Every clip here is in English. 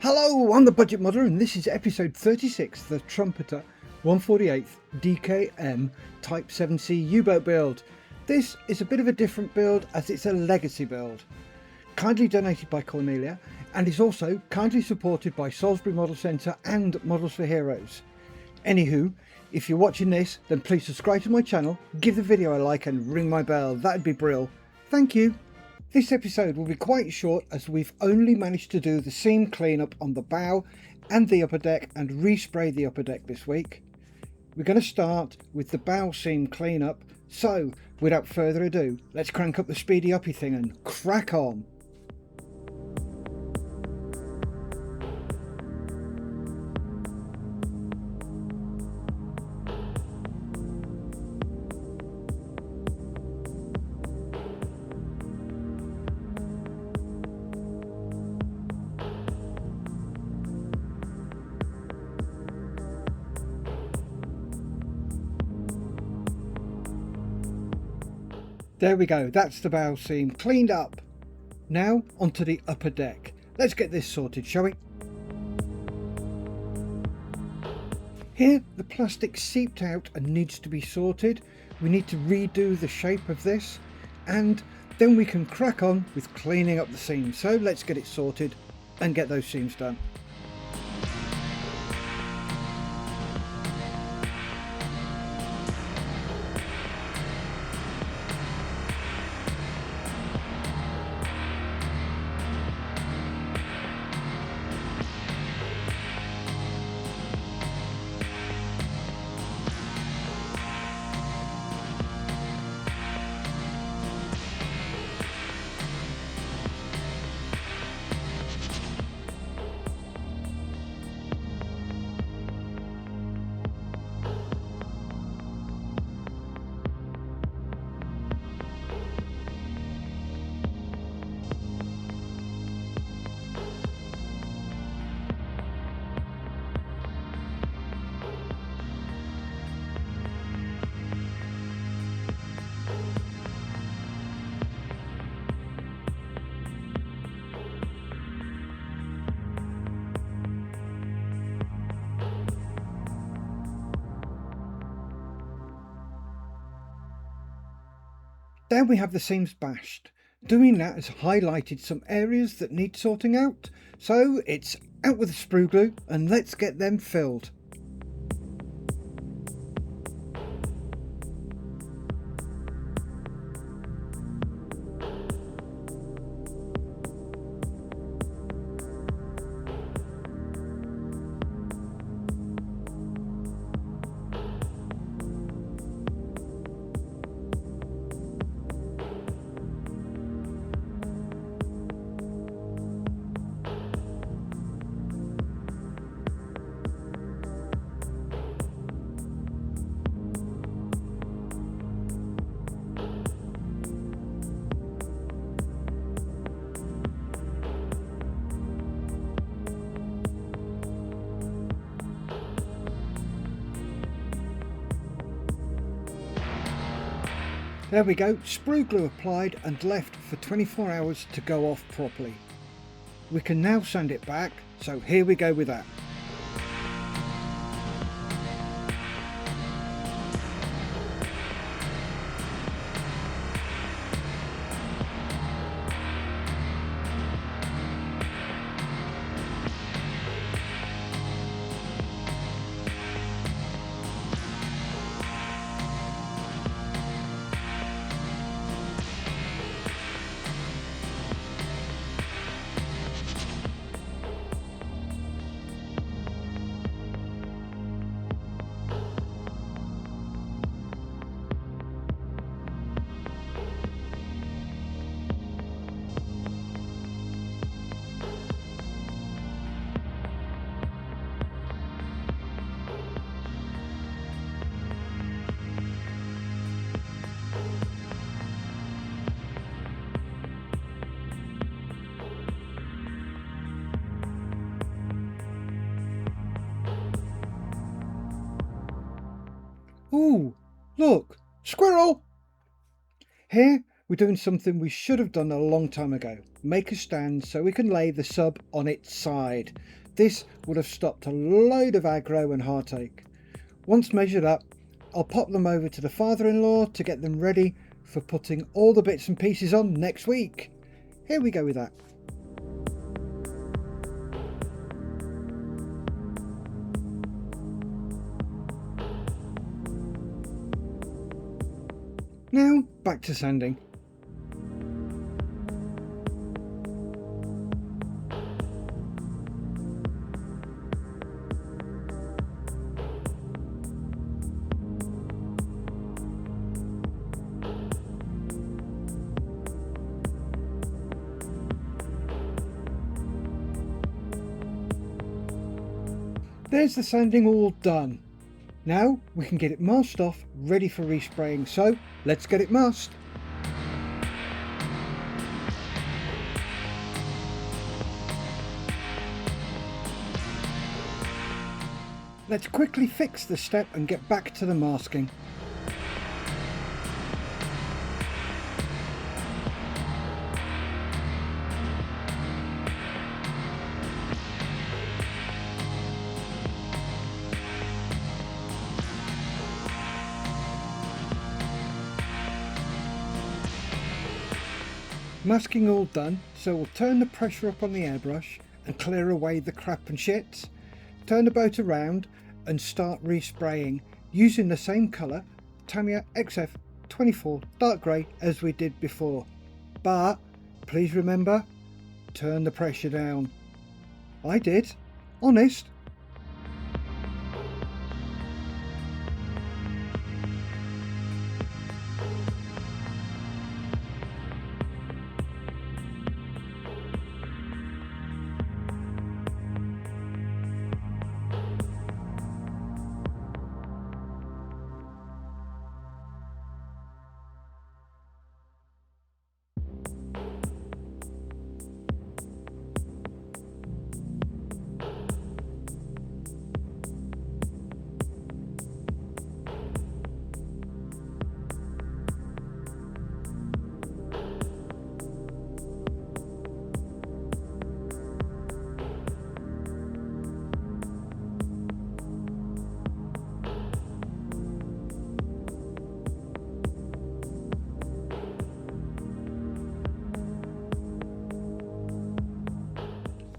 Hello, I'm the Budget Modder and this is episode 36, the Trumpeter 148th DKM Type 7C U-boat build. This is a bit of a different build as it's a legacy build. Kindly donated by Cornelia and is also kindly supported by Salisbury Model Centre and Models for Heroes. Anywho, if you're watching this, then please subscribe to my channel, give the video a like and ring my bell, that'd be brilliant. Thank you. This episode will be quite short as we've only managed to do the seam cleanup on the bow and the upper deck and respray the upper deck this week. We're going to start with the bow seam cleanup, so without further ado, let's crank up the speedy uppy thing and crack on. There we go, that's the bow seam cleaned up. Now onto the upper deck. Let's get this sorted, shall we? Here the plastic seeped out and needs to be sorted. We need to redo the shape of this and then we can crack on with cleaning up the seams. So let's get it sorted and get those seams done. There we have the seams bashed. Doing that has highlighted some areas that need sorting out, so it's out with the sprue glue and let's get them filled. There we go, sprue glue applied and left for 24 hours to go off properly. We can now sand it back, so here we go with that. Ooh, look, squirrel! Here we're doing something we should have done a long time ago. Make a stand so we can lay the sub on its side. This would have stopped a load of aggro and heartache. Once measured up, I'll pop them over to the father-in-law to get them ready for putting all the bits and pieces on next week. Here we go with that. Now back to sanding. There's the sanding all done. Now we can get it masked off, ready for respraying, so let's get it masked. Let's quickly fix the step and get back to the masking. Masking all done, so we'll turn the pressure up on the airbrush and clear away the crap and shits. Turn the boat around and start respraying using the same colour, Tamiya XF7 dark grey, as we did before. But please remember, turn the pressure down. I did, honest.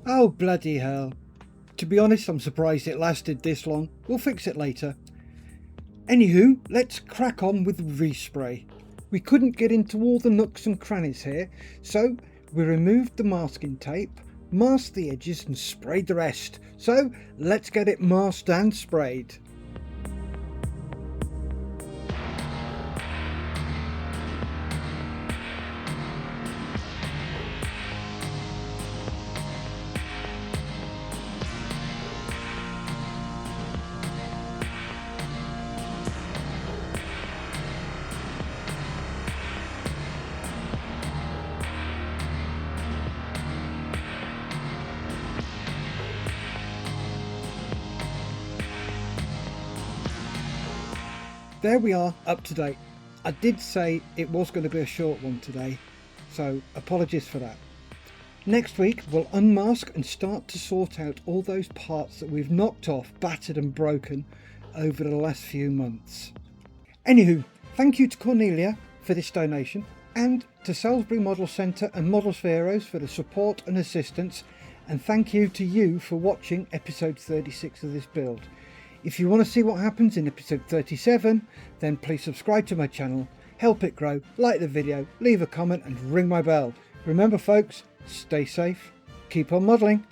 Oh bloody hell. To be honest, I'm surprised it lasted this long. We'll fix it later. Anywho, let's crack on with respray. We couldn't get into all the nooks and crannies here, so we removed the masking tape, masked the edges and sprayed the rest. So let's get it masked and sprayed. There we are, up to date. I did say it was going to be a short one today, so apologies for that. Next week we'll unmask and start to sort out all those parts that we've knocked off, battered and broken over the last few months. Anywho, thank you to Cornelia for this donation, and to Salisbury Model Centre and Models for Heroes for the support and assistance, and thank you to you for watching episode 36 of this build. If you want to see what happens in episode 37, then please subscribe to my channel, help it grow, like the video, leave a comment and ring my bell. Remember folks, stay safe, keep on modelling.